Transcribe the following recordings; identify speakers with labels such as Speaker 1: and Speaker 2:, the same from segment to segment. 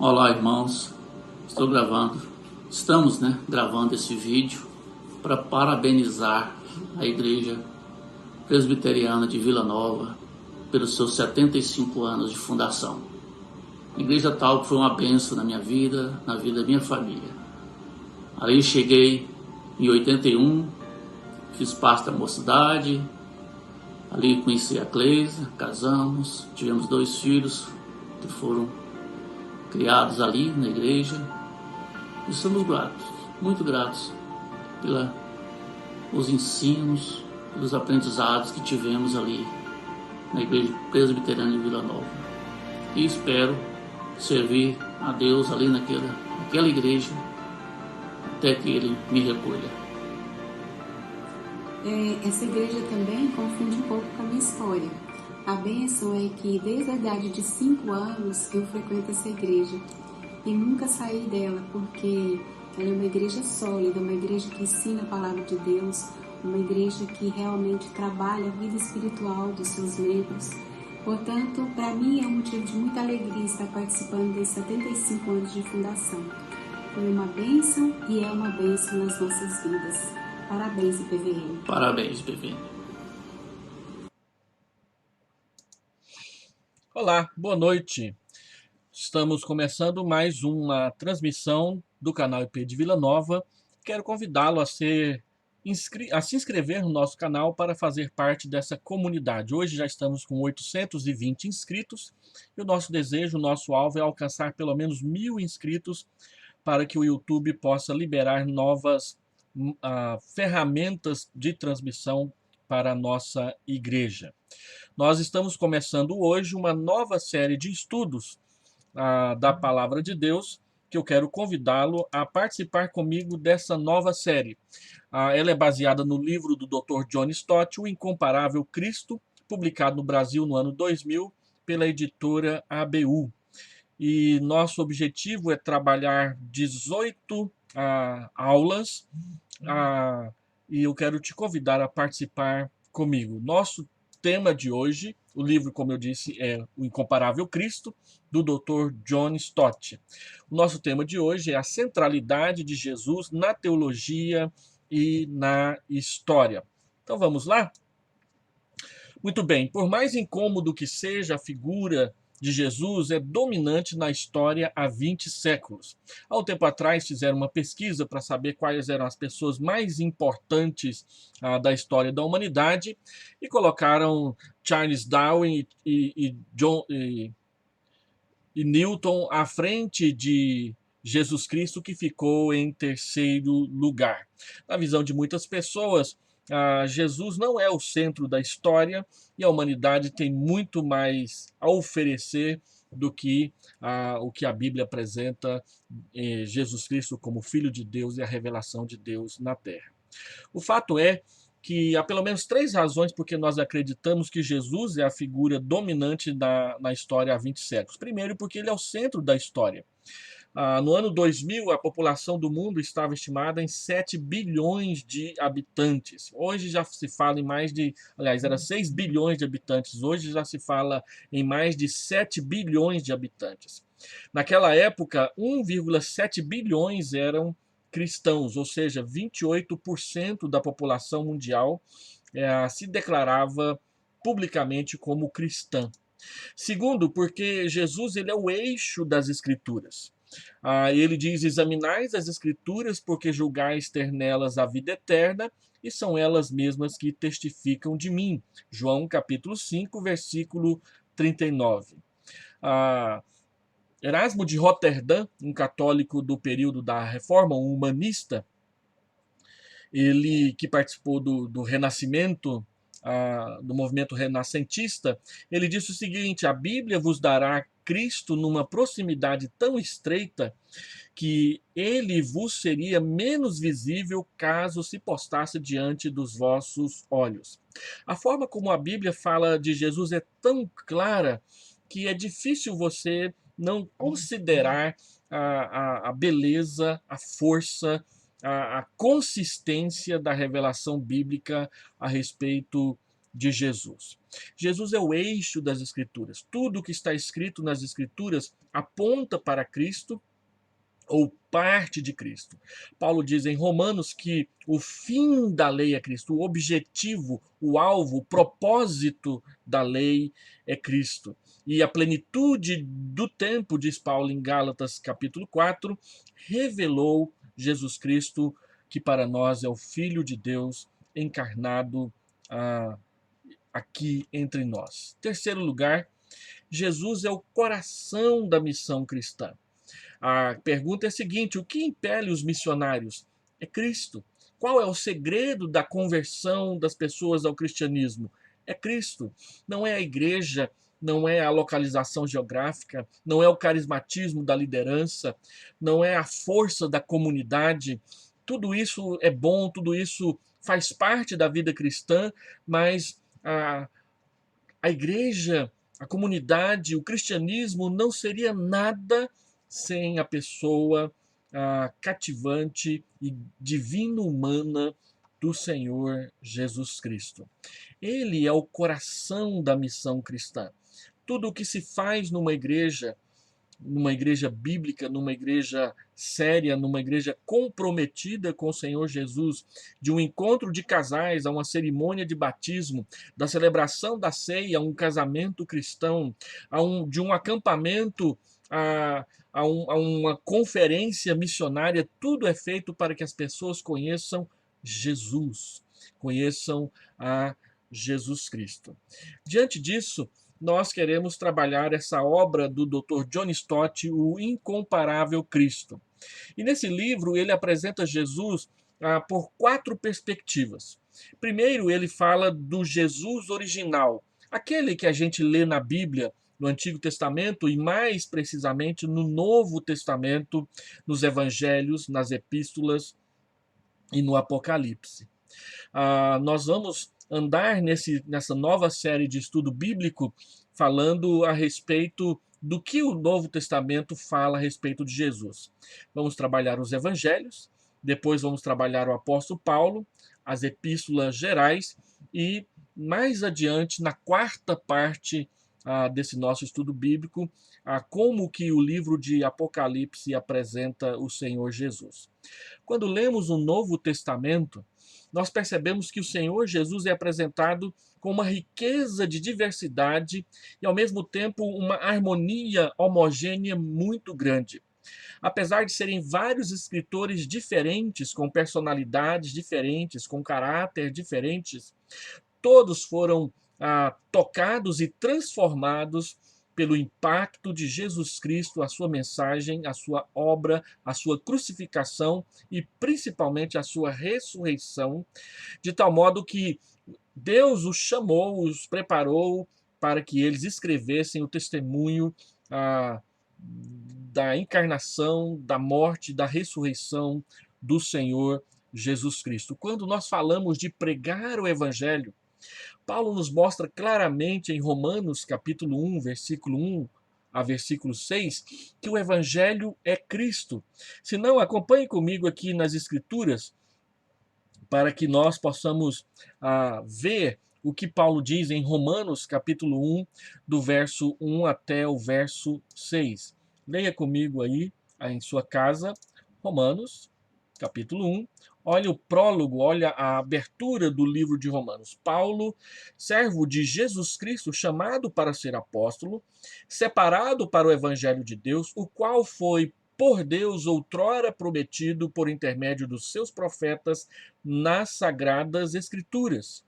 Speaker 1: Olá, irmãos. Estamos, gravando esse vídeo para parabenizar a Igreja Presbiteriana de Vila Nova pelos seus 75 anos de fundação. A igreja tal que foi uma bênção na minha vida, na vida da minha família. Ali cheguei em 81, fiz parte da mocidade, ali conheci a Cleisa, casamos, tivemos 2 filhos que foram criados ali na igreja. E somos gratos, muito gratos pelos ensinos, pelos aprendizados que tivemos ali na Igreja Presbiteriana de Vila Nova. E espero servir a Deus ali naquela igreja até que Ele me recolha.
Speaker 2: Essa igreja também confunde um pouco com a minha história. A bênção é que desde a idade de 5 anos eu frequento essa igreja e nunca saí dela, porque ela é uma igreja sólida, uma igreja que ensina a palavra de Deus, uma igreja que realmente trabalha a vida espiritual dos seus membros. Portanto, para mim é um motivo de muita alegria estar participando desses 75 anos de fundação. Foi uma bênção e é uma bênção nas nossas vidas. Parabéns, IPVN.
Speaker 1: Parabéns, IPVN.
Speaker 3: Olá, boa noite. Estamos começando mais uma transmissão do canal IP de Vila Nova. Quero convidá-lo a se inscrever no nosso canal para fazer parte dessa comunidade. Hoje já estamos com 820 inscritos e o nosso desejo, o nosso alvo é alcançar pelo menos 1000 inscritos para que o YouTube possa liberar novas ferramentas de transmissão para a nossa igreja. Nós estamos começando hoje uma nova série de estudos da Palavra de Deus, que eu quero convidá-lo a participar comigo dessa nova série. Ela é baseada no livro do Dr. John Stott, O Incomparável Cristo, publicado no Brasil no ano 2000 pela editora ABU. E nosso objetivo é trabalhar 18 aulas e eu quero te convidar a participar comigo. Nosso tema de hoje, o livro, como eu disse, é O Incomparável Cristo, do Dr. John Stott. O nosso tema de hoje é a centralidade de Jesus na teologia e na história. Então vamos lá? Muito bem, por mais incômodo que seja a figura de Jesus, é dominante na história há 20 séculos. Há um tempo atrás fizeram uma pesquisa para saber quais eram as pessoas mais importantes da história da humanidade e colocaram Charles Darwin e Newton à frente de Jesus Cristo, que ficou em terceiro lugar. Na visão de muitas pessoas, Jesus não é o centro da história e a humanidade tem muito mais a oferecer do que o que a Bíblia apresenta Jesus Cristo como Filho de Deus e a revelação de Deus na Terra. O fato é que há pelo menos 3 razões porque nós acreditamos que Jesus é a figura dominante na história há 20 séculos. Primeiro, porque ele é o centro da história. No ano 2000, a população do mundo estava estimada em 7 bilhões de habitantes. Hoje já se fala em era 6 bilhões de habitantes. Hoje já se fala em mais de 7 bilhões de habitantes. Naquela época, 1,7 bilhões eram cristãos, ou seja, 28% da população mundial se declarava publicamente como cristã. Segundo, porque Jesus ele é o eixo das Escrituras. Ele diz: examinais as Escrituras, porque julgais ter nelas a vida eterna, e são elas mesmas que testificam de mim. João capítulo 5, versículo 39. Erasmo de Roterdã, um católico do período da Reforma, um humanista, ele que participou do Renascimento, do movimento renascentista, ele disse o seguinte: a Bíblia vos dará Cristo numa proximidade tão estreita que ele vos seria menos visível caso se postasse diante dos vossos olhos. A forma como a Bíblia fala de Jesus é tão clara que é difícil você não considerar a beleza, a força, a consistência da revelação bíblica a respeito de Jesus. Jesus é o eixo das Escrituras. Tudo que está escrito nas Escrituras aponta para Cristo ou parte de Cristo. Paulo diz em Romanos que o fim da lei é Cristo, o objetivo, o alvo, o propósito da lei é Cristo. E a plenitude do tempo, diz Paulo em Gálatas capítulo 4, revelou Jesus Cristo, que para nós é o Filho de Deus encarnado aqui entre nós. Terceiro lugar, Jesus é o coração da missão cristã. A pergunta é a seguinte: o que impele os missionários? É Cristo. Qual é o segredo da conversão das pessoas ao cristianismo? É Cristo. Não é a igreja, não é a localização geográfica, não é o carismatismo da liderança, não é a força da comunidade. Tudo isso é bom, tudo isso faz parte da vida cristã, mas a igreja, a comunidade, o cristianismo não seria nada sem a pessoa cativante e divino-humana do Senhor Jesus Cristo. Ele é o coração da missão cristã. Tudo o que se faz numa igreja bíblica, numa igreja séria, numa igreja comprometida com o Senhor Jesus, de um encontro de casais a uma cerimônia de batismo, da celebração da ceia a um casamento cristão, de um acampamento a uma conferência missionária, tudo é feito para que as pessoas conheçam Jesus, conheçam a Jesus Cristo. Diante disso, nós queremos trabalhar essa obra do Dr. John Stott, O Incomparável Cristo. E nesse livro ele apresenta Jesus por 4 perspectivas. Primeiro, ele fala do Jesus original, aquele que a gente lê na Bíblia, no Antigo Testamento e mais precisamente no Novo Testamento, nos Evangelhos, nas Epístolas e no Apocalipse. Nós vamos andar nessa nova série de estudo bíblico falando a respeito do que o Novo Testamento fala a respeito de Jesus. Vamos trabalhar os evangelhos, depois vamos trabalhar o apóstolo Paulo, as epístolas gerais e mais adiante, na quarta parte desse nosso estudo bíblico, como que o livro de Apocalipse apresenta o Senhor Jesus. Quando lemos o Novo Testamento, nós percebemos que o Senhor Jesus é apresentado com uma riqueza de diversidade e, ao mesmo tempo, uma harmonia homogênea muito grande. Apesar de serem vários escritores diferentes, com personalidades diferentes, com caráter diferentes, todos foram tocados e transformados pelo impacto de Jesus Cristo, a sua mensagem, a sua obra, a sua crucificação e principalmente a sua ressurreição, de tal modo que Deus os chamou, os preparou para que eles escrevessem o testemunho da encarnação, da morte, da ressurreição do Senhor Jesus Cristo. Quando nós falamos de pregar o Evangelho, Paulo nos mostra claramente em Romanos capítulo 1, versículo 1 a versículo 6, que o Evangelho é Cristo. Se não, acompanhe comigo aqui nas Escrituras, para que nós possamos ver o que Paulo diz em Romanos capítulo 1, do verso 1 até o verso 6. Leia comigo aí em sua casa, Romanos capítulo 1. Olha o prólogo, olha a abertura do livro de Romanos. Paulo, servo de Jesus Cristo, chamado para ser apóstolo, separado para o evangelho de Deus, o qual foi por Deus outrora prometido por intermédio dos seus profetas nas sagradas Escrituras,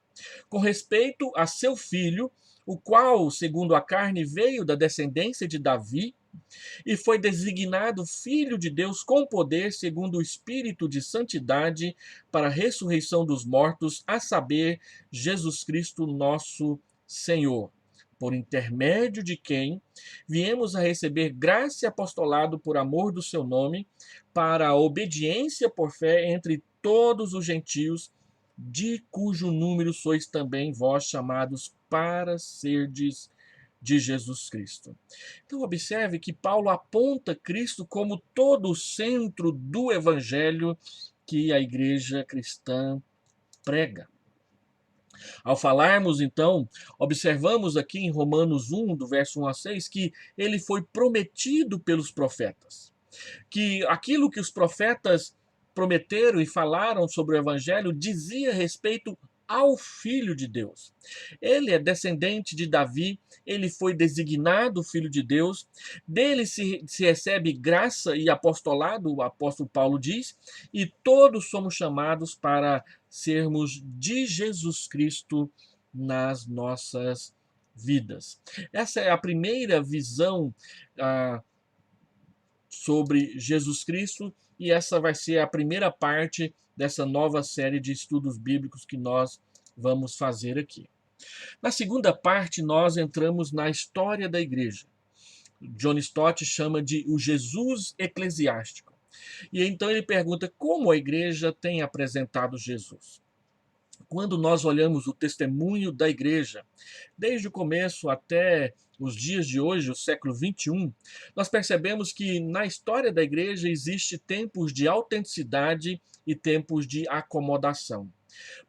Speaker 3: com respeito a seu filho, o qual, segundo a carne, veio da descendência de Davi, e foi designado Filho de Deus com poder, segundo o Espírito de Santidade, para a ressurreição dos mortos, a saber, Jesus Cristo nosso Senhor, por intermédio de quem viemos a receber graça e apostolado por amor do seu nome, para a obediência por fé entre todos os gentios, de cujo número sois também vós chamados para serdes de Jesus Cristo. Então observe que Paulo aponta Cristo como todo o centro do evangelho que a igreja cristã prega. Ao falarmos, então, observamos aqui em Romanos 1, do verso 1 a 6, que ele foi prometido pelos profetas. Que aquilo que os profetas prometeram e falaram sobre o evangelho dizia respeito ao Filho de Deus. Ele é descendente de Davi, ele foi designado Filho de Deus, dele se recebe graça e apostolado, o apóstolo Paulo diz, e todos somos chamados para sermos de Jesus Cristo nas nossas vidas. Essa é a primeira visão sobre Jesus Cristo, e essa vai ser a primeira parte dessa nova série de estudos bíblicos que nós vamos fazer aqui. Na segunda parte, nós entramos na história da igreja. John Stott chama de o Jesus eclesiástico. E então ele pergunta como a igreja tem apresentado Jesus. Quando nós olhamos o testemunho da igreja, desde o começo até os dias de hoje, o século 21, nós percebemos que na história da igreja existe tempos de autenticidade e tempos de acomodação.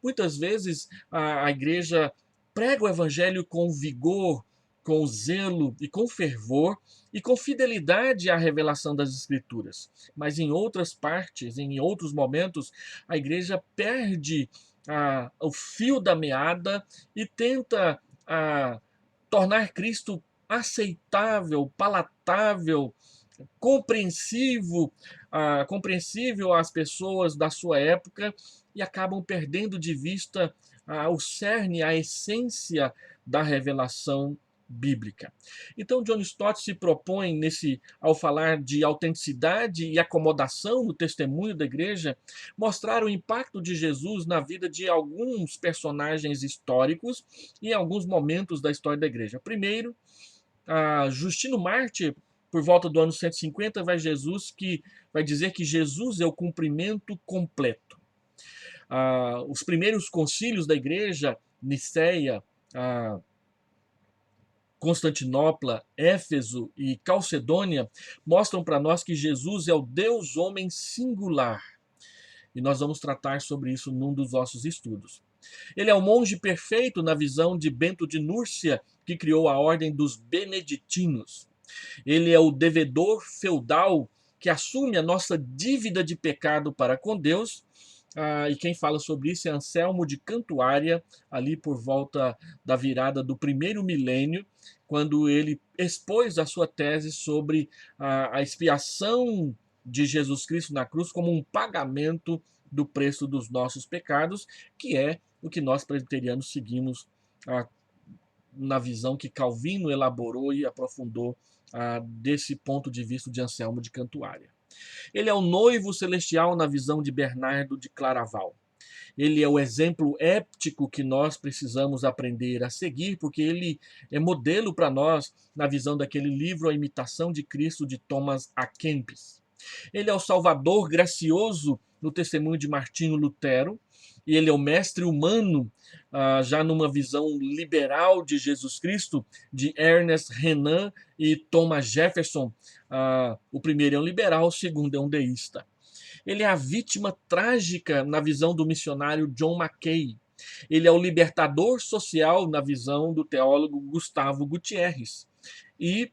Speaker 3: Muitas vezes a igreja prega o evangelho com vigor, com zelo e com fervor e com fidelidade à revelação das escrituras. Mas em outras partes, em outros momentos, a igreja perde o fio da meada e tenta tornar Cristo aceitável, palatável, compreensível às pessoas da sua época, e acabam perdendo de vista o cerne, a essência da revelação bíblica. Então, John Stott se propõe, ao falar de autenticidade e acomodação no testemunho da igreja, mostrar o impacto de Jesus na vida de alguns personagens históricos e em alguns momentos da história da igreja. Primeiro, Justino Mártir, por volta do ano 150, vai dizer que Jesus é o cumprimento completo. Os primeiros concílios da igreja, Nicéia, Constantinopla, Éfeso e Calcedônia, mostram para nós que Jesus é o Deus-homem singular. E nós vamos tratar sobre isso num dos nossos estudos. Ele é o monge perfeito na visão de Bento de Núrcia, que criou a ordem dos beneditinos. Ele é o devedor feudal que assume a nossa dívida de pecado para com Deus. E quem fala sobre isso é Anselmo de Cantuária, ali por volta da virada do primeiro milênio, quando ele expôs a sua tese sobre a expiação de Jesus Cristo na cruz como um pagamento do preço dos nossos pecados, que é o que nós presbiterianos seguimos na visão que Calvino elaborou e aprofundou desse ponto de vista de Anselmo de Cantuária. Ele é o noivo celestial na visão de Bernardo de Claraval. Ele é o exemplo ético que nós precisamos aprender a seguir, porque ele é modelo para nós na visão daquele livro A Imitação de Cristo, de Thomas A. Kempis. Ele é o salvador gracioso no testemunho de Martinho Lutero, e ele é o mestre humano, já numa visão liberal de Jesus Cristo, de Ernest Renan e Thomas Jefferson. O primeiro é um liberal, o segundo é um deísta. Ele é a vítima trágica na visão do missionário John Mackay. Ele é o libertador social na visão do teólogo Gustavo Gutierrez. E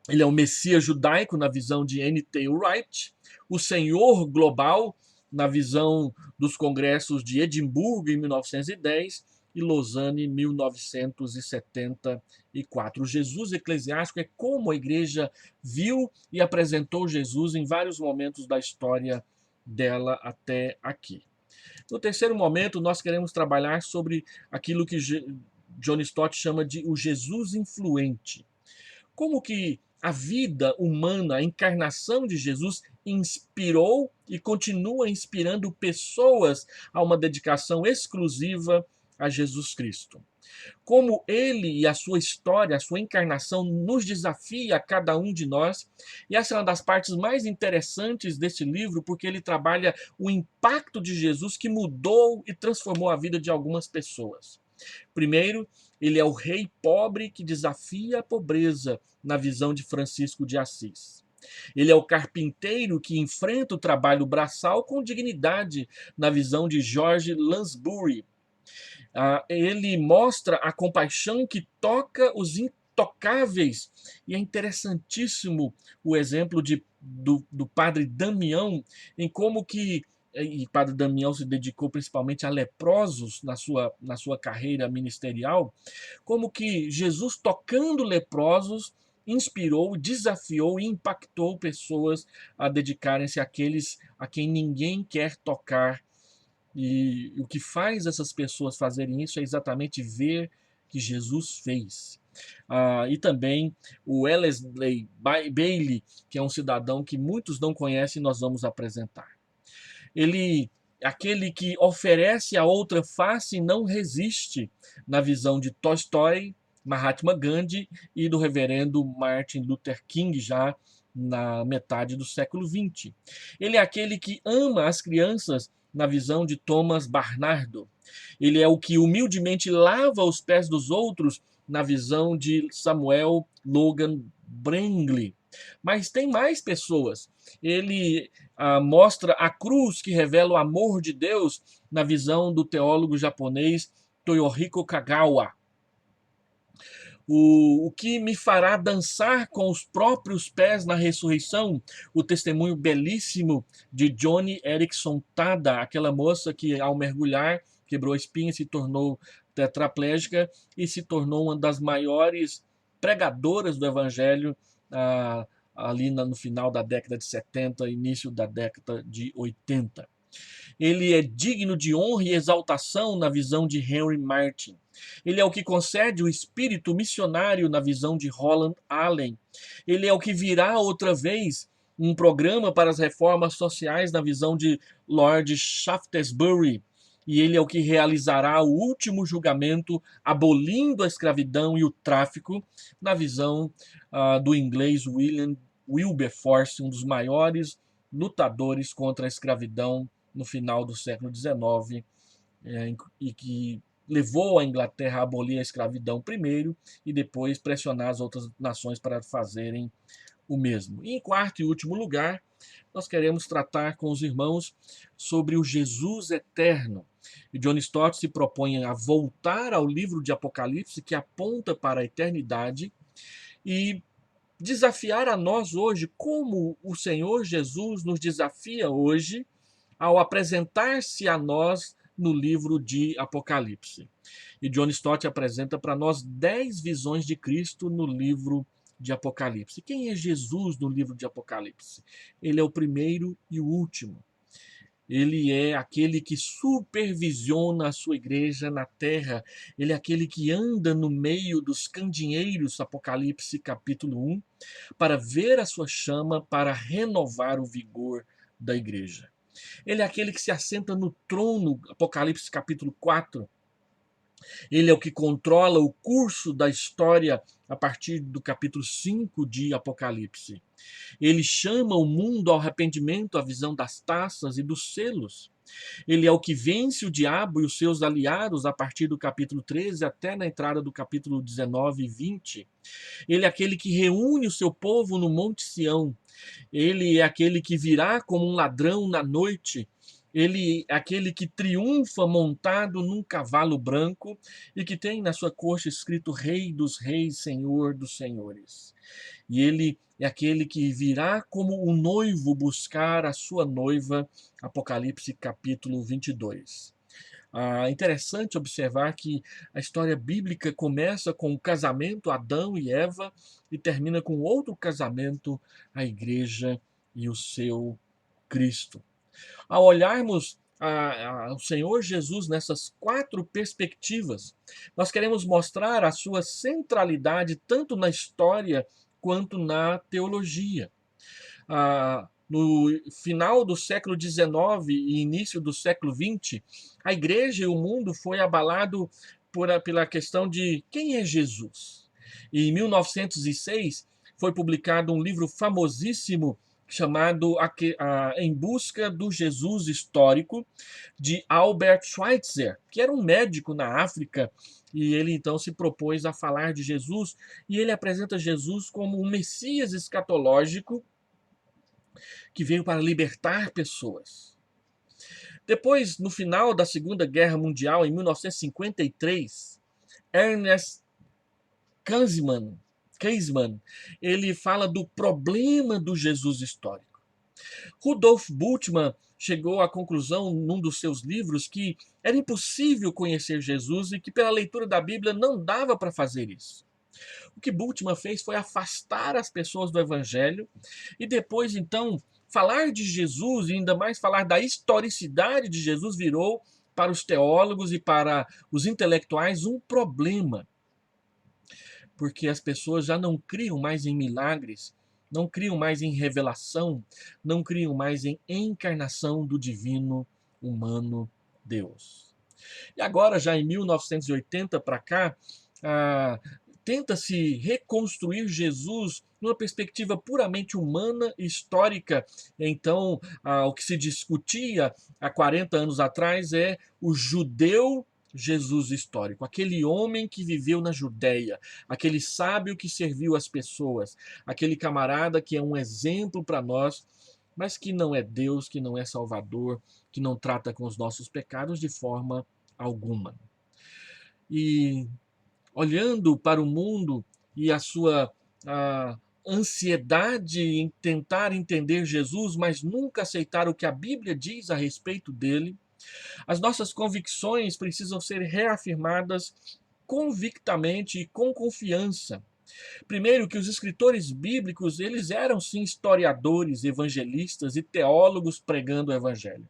Speaker 3: ele é o Messias judaico na visão de N.T. Wright, o Senhor global na visão dos congressos de Edimburgo em 1910 e Lausanne em 1974. O Jesus eclesiástico é como a igreja viu e apresentou Jesus em vários momentos da história dela até aqui. No terceiro momento, nós queremos trabalhar sobre aquilo que John Stott chama de o Jesus influente. Como que a vida humana, a encarnação de Jesus inspirou e continua inspirando pessoas a uma dedicação exclusiva a Jesus Cristo. Como ele e a sua história, a sua encarnação nos desafia a cada um de nós. E essa é uma das partes mais interessantes desse livro, porque ele trabalha o impacto de Jesus que mudou e transformou a vida de algumas pessoas. Primeiro, ele é o rei pobre que desafia a pobreza na visão de Francisco de Assis. Ele é o carpinteiro que enfrenta o trabalho braçal com dignidade na visão de George Lansbury. Ele mostra a compaixão que toca os intocáveis. E é interessantíssimo o exemplo do padre Damião, em como que e Padre Damião se dedicou principalmente a leprosos na sua carreira ministerial, como que Jesus, tocando leprosos, inspirou, desafiou e impactou pessoas a dedicarem-se àqueles a quem ninguém quer tocar. E o que faz essas pessoas fazerem isso é exatamente ver que Jesus fez. E também o Wellesley Bailey, que é um cidadão que muitos não conhecem, nós vamos apresentar. Ele, aquele que oferece a outra face, não resiste, na visão de Tolstói, Mahatma Gandhi e do reverendo Martin Luther King, já na metade do século XX. Ele é aquele que ama as crianças, na visão de Thomas Barnardo. Ele é o que humildemente lava os pés dos outros, na visão de Samuel Logan Brengley. Mas tem mais pessoas. Ele mostra a cruz que revela o amor de Deus, na visão do teólogo japonês Toyohiko Kagawa. O que me fará dançar com os próprios pés na ressurreição, o testemunho belíssimo de Joni Eareckson Tada, aquela moça que, ao mergulhar, quebrou a espinha, se tornou tetraplégica e se tornou uma das maiores pregadoras do evangelho ali no final da década de 70, início da década de 80. Ele é digno de honra e exaltação, na visão de Henry Martin. Ele é o que concede o espírito missionário, na visão de Roland Allen. Ele é o que virá outra vez um programa para as reformas sociais, na visão de Lord Shaftesbury. E ele é o que realizará o último julgamento, abolindo a escravidão e o tráfico, na visão do inglês William Wilberforce, um dos maiores lutadores contra a escravidão no final do século XIX, e que levou a Inglaterra a abolir a escravidão primeiro e depois pressionar as outras nações para fazerem o mesmo. E em quarto e último lugar, nós queremos tratar com os irmãos sobre o Jesus eterno. E John Stott se propõe a voltar ao livro de Apocalipse, que aponta para a eternidade, e desafiar a nós hoje, como o Senhor Jesus nos desafia hoje, ao apresentar-se a nós no livro de Apocalipse. E John Stott apresenta para nós 10 visões de Cristo no livro de Apocalipse. Quem é Jesus no livro de Apocalipse? Ele é o primeiro e o último. Ele é aquele que supervisiona a sua igreja na terra. Ele é aquele que anda no meio dos candeeiros, Apocalipse capítulo 1, para ver a sua chama, para renovar o vigor da igreja. Ele é aquele que se assenta no trono, Apocalipse capítulo 4. Ele é o que controla o curso da história a partir do capítulo 5 de Apocalipse. Ele chama o mundo ao arrependimento, à visão das taças e dos selos. Ele é o que vence o diabo e os seus aliados a partir do capítulo 13 até na entrada do capítulo 19 e 20. Ele é aquele que reúne o seu povo no Monte Sião. Ele é aquele que virá como um ladrão na noite. Ele é aquele que triunfa montado num cavalo branco e que tem na sua coxa escrito Rei dos Reis, Senhor dos Senhores. E ele é aquele que virá como um noivo buscar a sua noiva, Apocalipse capítulo 22. É interessante observar que a história bíblica começa com o casamento Adão e Eva e termina com outro casamento, a igreja e o seu Cristo. Ao olharmos ao Senhor Jesus nessas 4 perspectivas, nós queremos mostrar a sua centralidade tanto na história quanto na teologia. No final do século XIX e início do século XX, a igreja e o mundo foi abalado pela questão de quem é Jesus. E em 1906 foi publicado um livro famosíssimo chamado Em Busca do Jesus Histórico, de Albert Schweitzer, que era um médico na África, e ele então se propôs a falar de Jesus, e ele apresenta Jesus como um Messias escatológico que veio para libertar pessoas. Depois, no final da Segunda Guerra Mundial, em 1953, Ernest Käsemann, ele fala do problema do Jesus histórico. Rudolf Bultmann chegou à conclusão, num dos seus livros, que era impossível conhecer Jesus e que pela leitura da Bíblia não dava para fazer isso. O que Bultmann fez foi afastar as pessoas do Evangelho e depois, então, falar de Jesus e ainda mais falar da historicidade de Jesus virou para os teólogos e para os intelectuais um problema, porque as pessoas já não criam mais em milagres, não criam mais em revelação, não criam mais em encarnação do divino humano Deus. E agora, já em 1980 para cá, tenta-se reconstruir Jesus numa perspectiva puramente humana e histórica. Então, o que se discutia há 40 anos atrás é o judeu Jesus histórico, aquele homem que viveu na Judéia, aquele sábio que serviu as pessoas, aquele camarada que é um exemplo para nós, mas que não é Deus, que não é Salvador, que não trata com os nossos pecados de forma alguma. E olhando para o mundo e a sua ansiedade em tentar entender Jesus, mas nunca aceitar o que a Bíblia diz a respeito dele, as nossas convicções precisam ser reafirmadas convictamente e com confiança. Primeiro, que os escritores bíblicos, eles eram sim historiadores, evangelistas e teólogos pregando o evangelho.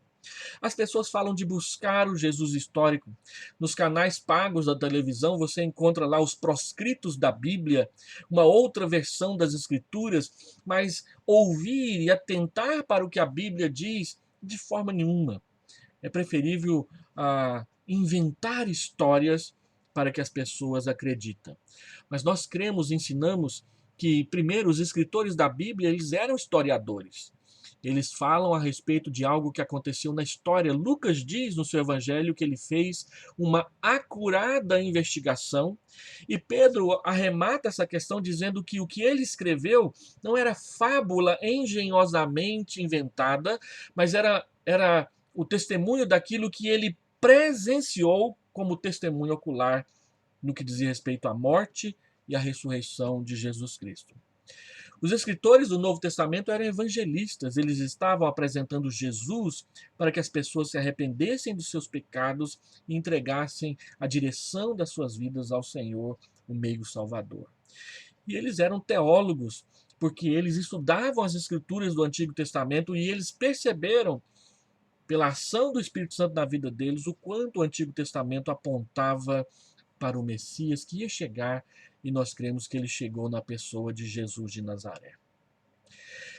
Speaker 3: As pessoas falam de buscar o Jesus histórico. Nos canais pagos da televisão você encontra lá os proscritos da Bíblia, uma outra versão das Escrituras, mas ouvir e atentar para o que a Bíblia diz de forma nenhuma. É preferível inventar histórias para que as pessoas acreditem. Mas nós cremos, ensinamos que, primeiro, os escritores da Bíblia, eles eram historiadores. Eles falam a respeito de algo que aconteceu na história. Lucas diz no seu evangelho que ele fez uma acurada investigação e Pedro arremata essa questão dizendo que o que ele escreveu não era fábula engenhosamente inventada, mas era o testemunho daquilo que ele presenciou como testemunho ocular no que dizia respeito à morte e à ressurreição de Jesus Cristo. Os escritores do Novo Testamento eram evangelistas, eles estavam apresentando Jesus para que as pessoas se arrependessem dos seus pecados e entregassem a direção das suas vidas ao Senhor, o meio salvador. E eles eram teólogos, porque eles estudavam as escrituras do Antigo Testamento e eles perceberam, pela ação do Espírito Santo na vida deles, o quanto o Antigo Testamento apontava para o Messias que ia chegar, e nós cremos que ele chegou na pessoa de Jesus de Nazaré.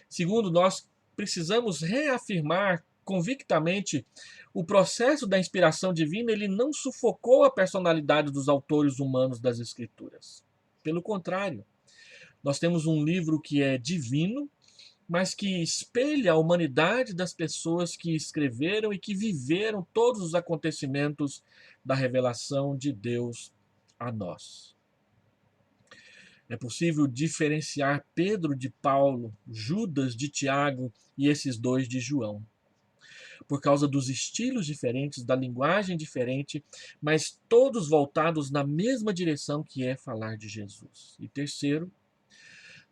Speaker 3: Segundo, nós precisamos reafirmar convictamente o processo da inspiração divina, ele não sufocou a personalidade dos autores humanos das Escrituras. Pelo contrário, nós temos um livro que é divino, mas que espelha a humanidade das pessoas que escreveram e que viveram todos os acontecimentos da revelação de Deus a nós. É possível diferenciar Pedro de Paulo, Judas de Tiago e esses dois de João, por causa dos estilos diferentes, da linguagem diferente, mas todos voltados na mesma direção, que é falar de Jesus. E terceiro,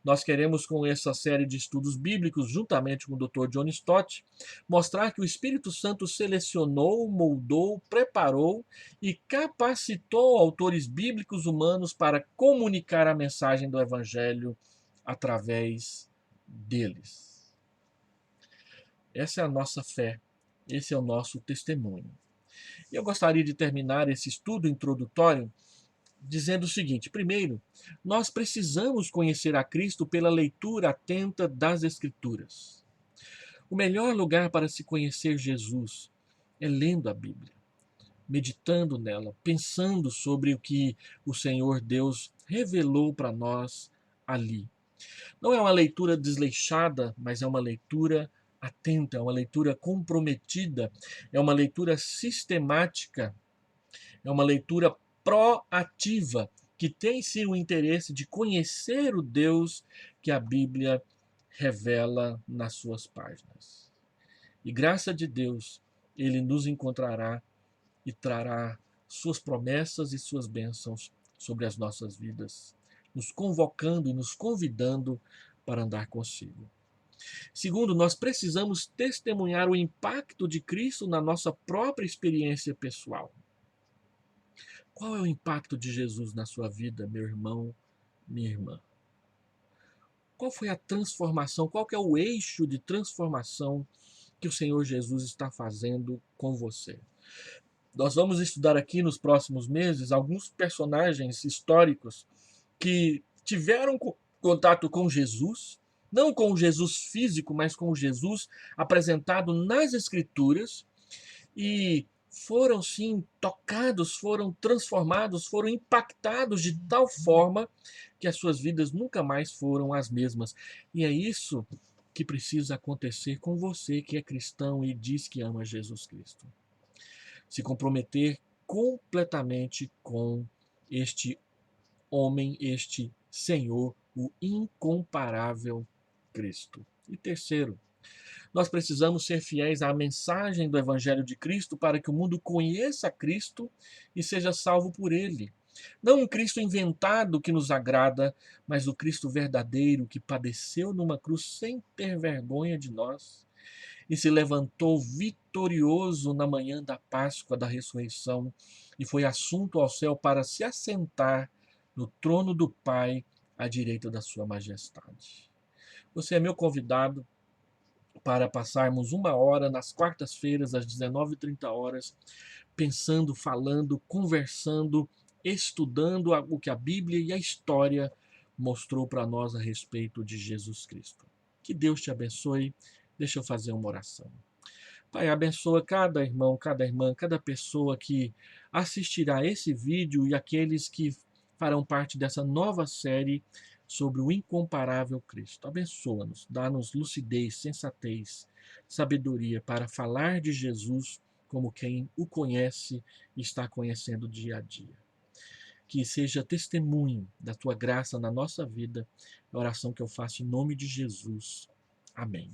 Speaker 3: nós queremos, com essa série de estudos bíblicos, juntamente com o Dr. John Stott, mostrar que o Espírito Santo selecionou, moldou, preparou e capacitou autores bíblicos humanos para comunicar a mensagem do Evangelho através deles. Essa é a nossa fé, esse é o nosso testemunho. E eu gostaria de terminar esse estudo introdutório dizendo o seguinte: primeiro, nós precisamos conhecer a Cristo pela leitura atenta das Escrituras. O melhor lugar para se conhecer Jesus é lendo a Bíblia, meditando nela, pensando sobre o que o Senhor Deus revelou para nós ali. Não é uma leitura desleixada, mas é uma leitura atenta, é uma leitura comprometida, é uma leitura sistemática, é uma leitura proativa, que tem sim o interesse de conhecer o Deus que a Bíblia revela nas suas páginas. E graça de Deus, Ele nos encontrará e trará suas promessas e suas bênçãos sobre as nossas vidas, nos convocando e nos convidando para andar consigo. Segundo, nós precisamos testemunhar o impacto de Cristo na nossa própria experiência pessoal. Qual é o impacto de Jesus na sua vida, meu irmão, minha irmã? Qual foi a transformação? Qual que é o eixo de transformação que o Senhor Jesus está fazendo com você? Nós vamos estudar aqui nos próximos meses alguns personagens históricos que tiveram contato com Jesus, não com o Jesus físico, mas com o Jesus apresentado nas Escrituras, e foram sim tocados, foram transformados, foram impactados de tal forma que as suas vidas nunca mais foram as mesmas. E é isso que precisa acontecer com você que é cristão e diz que ama Jesus Cristo. Se comprometer completamente com este homem, este Senhor, o incomparável Cristo. E terceiro, nós precisamos ser fiéis à mensagem do Evangelho de Cristo para que o mundo conheça Cristo e seja salvo por ele. Não um Cristo inventado que nos agrada, mas o Cristo verdadeiro que padeceu numa cruz sem ter vergonha de nós e se levantou vitorioso na manhã da Páscoa da ressurreição e foi assunto ao céu para se assentar no trono do Pai à direita da sua majestade. Você é meu convidado para passarmos uma hora nas quartas-feiras, às 19h30, pensando, falando, conversando, estudando o que a Bíblia e a história mostrou para nós a respeito de Jesus Cristo. Que Deus te abençoe. Deixa eu fazer uma oração. Pai, abençoa cada irmão, cada irmã, cada pessoa que assistirá esse vídeo e aqueles que farão parte dessa nova série sobre o incomparável Cristo. Abençoa-nos, dá-nos lucidez, sensatez, sabedoria para falar de Jesus como quem o conhece e está conhecendo dia a dia. Que seja testemunho da tua graça na nossa vida. É a oração que eu faço em nome de Jesus. Amém.